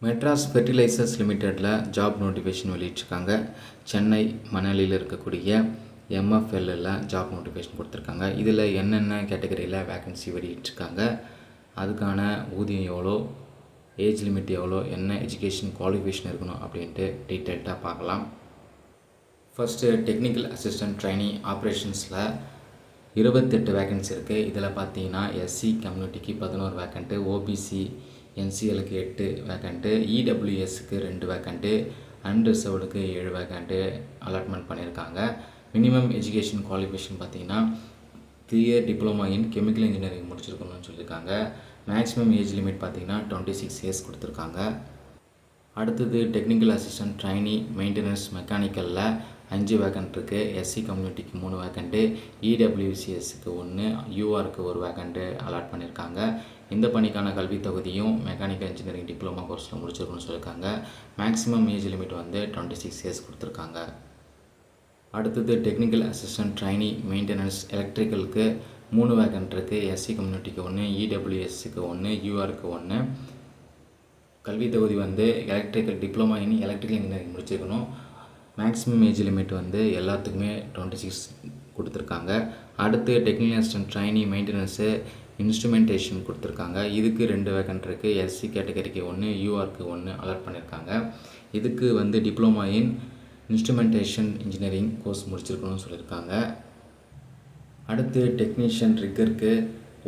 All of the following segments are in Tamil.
மெட்ராஸ் ஃபெர்டிலைசர்ஸ் லிமிடெட்டில் ஜாப் நோட்டிஃபிகேஷன் வெளியிட்டிருக்காங்க. சென்னை மணலியில் இருக்கக்கூடிய எம்எஃப்எல்லில் ஜாப் நோட்டிஃபிகேஷன் கொடுத்துருக்காங்க. இதில் என்னென்ன கேட்டகரியில் வேக்கன்சி வெளியிட்டிருக்காங்க, அதுக்கான ஊதியம் எவ்வளோ, ஏஜ் லிமிட் எவ்வளோ, என்ன எஜுகேஷன் குவாலிஃபிகேஷன் இருக்கணும் அப்படின்ட்டு டீட்டெயில்டாக பார்க்கலாம். ஃபஸ்ட்டு டெக்னிக்கல் அசிஸ்டன்ட் ட்ரைனி ஆப்ரேஷன்ஸில் 28 வேக்கன்சி இருக்குது. இதில் பார்த்தீங்கன்னா எஸ்சி கம்யூனிட்டிக்கு 11 வேக்கண்ட்டு, ஓபிசி என்சிஎலுக்கு 8 வேக்கண்ட்டு, இடபிள்யூஎஸ்க்கு 2 வேக்கண்ட்டு, அன்ரிசர்வ்டுக்கு 7 வேக்கண்ட்டு அலாட்மெண்ட் பண்ணியிருக்காங்க. மினிமம் எஜுகேஷன் குவாலிஃபிகேஷன் பார்த்தீங்கன்னா 3 year diploma in chemical engineering முடிச்சிருக்கணும்னு சொல்லியிருக்காங்க. மேக்ஸிமம் ஏஜ் லிமிட் பார்த்தீங்கன்னா 26 இயர்ஸ் கொடுத்துருக்காங்க. அடுத்தது டெக்னிக்கல் அசிஸ்டன்ட் ட்ரைனி மெயின்டெனன்ஸ் மெக்கானிக்கலில் 5 வேக்கண்ட் இருக்குது. எஸ்சி கம்யூனிட்டிக்கு 3 வேக்கண்ட்டு, இடபிள்யூசிஎஸ்க்கு 1, யூஆருக்கு 1 வேக்கண்ட்டு அலாட் பண்ணியிருக்காங்க. இந்த பணிக்கான கல்வி தகுதியும் மெக்கானிக்கல் இன்ஜினியரிங் டிப்ளமா கோர்ஸில் முடிச்சிருக்கணும்னு சொல்லியிருக்காங்க. மேக்ஸிமம் ஏஜ் லிமிட் 26 இயர்ஸ் கொடுத்துருக்காங்க. அடுத்தது டெக்னிக்கல் அசிஸ்டன்ட் ட்ரைனி மெயின்டெனன்ஸ் எலக்ட்ரிக்கலுக்கு 3 வேக்கண்ட் இருக்குது. எஸ்சி கம்யூனிட்டிக்கு 1, இடபிள்யூஎஸ்க்கு 1, யூஆருக்கு 1. கல்வி தகுதி electrical diploma in electrical engineering முடிச்சிருக்கணும். மேக்ஸிமம் ஏஜ் லிமிட் எல்லாத்துக்குமே 26 கொடுத்துருக்காங்க. அடுத்து technical assistant trainee maintenance instrumentation கொடுத்துருக்காங்க. இதுக்கு 2 வேக்கண்ட் இருக்குது. எஸ்சி கேட்டகரிக்கு 1, யூஆருக்கு 1 அலாட் பண்ணியிருக்காங்க. இதுக்கு diploma in instrumentation engineering course முடிச்சிருக்கணும்னு சொல்லியிருக்காங்க. அடுத்து டெக்னீஷியன் ரிக்கருக்கு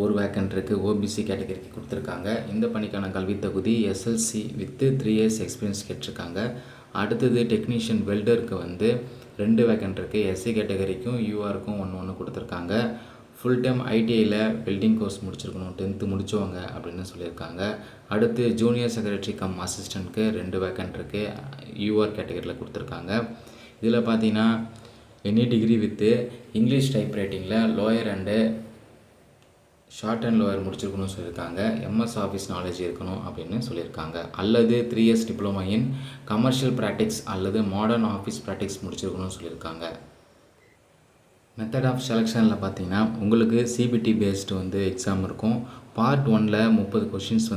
1 வேக்கண்ட் இருக்குது. ஓபிசி கேட்டகரிக்கு கொடுத்துருக்காங்க. இந்த பணிக்கான கல்வி தகுதி எஸ்எல்சி வித் 3 இயர்ஸ் எக்ஸ்பீரியன்ஸ் கேட்டிருக்காங்க. அடுத்தது டெக்னீஷியன் வெல்டருக்கு 2 வேக்கண்ட் இருக்குது. எஸ்சி கேட்டகரிக்கும் யூஆருக்கும் 1 கொடுத்துருக்காங்க. ஃபுல் டைம் ஐடிஐயில் வெல்டிங் கோர்ஸ் முடிச்சிருக்கணும், 10th முடித்தவங்க அப்படின்னு சொல்லியிருக்காங்க. அடுத்து ஜூனியர் செக்ரட்டரி கம் அசிஸ்டண்ட்க்கு 2 வேக்கண்ட் இருக்குது. யூஆர் கேட்டகரியில் கொடுத்துருக்காங்க. இதில் பார்த்தீங்கன்னா any degree with English type ரைட்டிங்கில் lower and short and lower முடிச்சிருக்கணும்னு சொல்லியிருக்காங்க. எம்எஸ் ஆஃபீஸ் நாலேஜ் இருக்கணும் அப்படின்னு சொல்லியிருக்காங்க. அல்லது 3 years diploma in commercial practice அல்லது மாடர்ன் ஆஃபீஸ் ப்ராக்டிக்ஸ் முடிச்சிருக்கணும்னு சொல்லியிருக்காங்க. மெத்தட் ஆஃப் செலெக்ஷனில் பார்த்தீங்கன்னா உங்களுக்கு சிபிடி பேஸ்டு எக்ஸாம் இருக்கும். பார்ட் 1ல் 30 கொஷின்ஸ்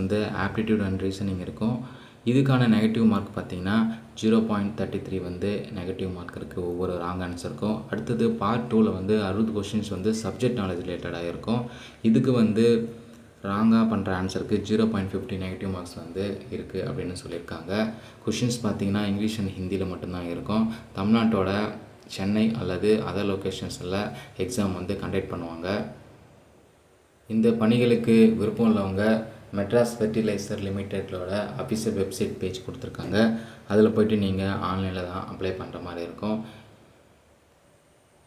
ஆப்டிடியூட் அண்ட் ரீசனிங் இருக்கும். இதுக்கான நெகட்டிவ் மார்க் பார்த்தீங்கன்னா 0.33 நெகட்டிவ் மார்க் இருக்குது ஒவ்வொரு ராங் ஆன்சருக்கும். அடுத்தது பார்ட் 2ல் 60 கொஷின்ஸ் சப்ஜெக்ட் நாலேஜ் ரிலேட்டடாக இருக்கும். இதுக்கு ராங்காக பண்ணுற ஆன்சருக்கு 0.50 நெகட்டிவ் மார்க்ஸ் இருக்குது அப்படின்னு சொல்லியிருக்காங்க. கொஷின்ஸ் பார்த்தீங்கன்னா இங்கிலீஷ் அண்ட் ஹிந்தியில் மட்டும்தான் இருக்கும். தமிழ்நாட்டோட சென்னை அல்லது அதர் லொக்கேஷன்ஸில் எக்ஸாம் கண்டக்ட் பண்ணுவாங்க. இந்த பணிகளுக்கு விருப்பம் உள்ளவங்க மெட்ராஸ் ஃபெர்டிலைசர் லிமிடெட்டோட அஃபிஷியல் வெப்சைட் பேஜ் கொடுத்துருக்காங்க. அதில் போய்ட்டு நீங்கள் ஆன்லைனில் தான் அப்ளை பண்ணுற மாதிரி இருக்கும்.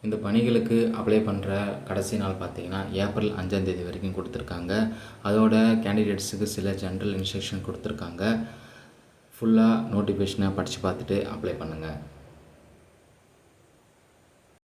இந்த பணிகளுக்கு அப்ளை பண்ணுற கடைசி நாள் பார்த்தீங்கன்னா ஏப்ரல் 5ஆம் தேதி வரைக்கும் கொடுத்துருக்காங்க. அதோட கேண்டிடேட்ஸுக்கு சில ஜென்ரல் இன்ஸ்ட்ரக்ஷன் கொடுத்துருக்காங்க. ஃபுல்லாக நோட்டிஃபிகேஷனை படித்து பார்த்துட்டு அப்ளை பண்ணுங்கள்.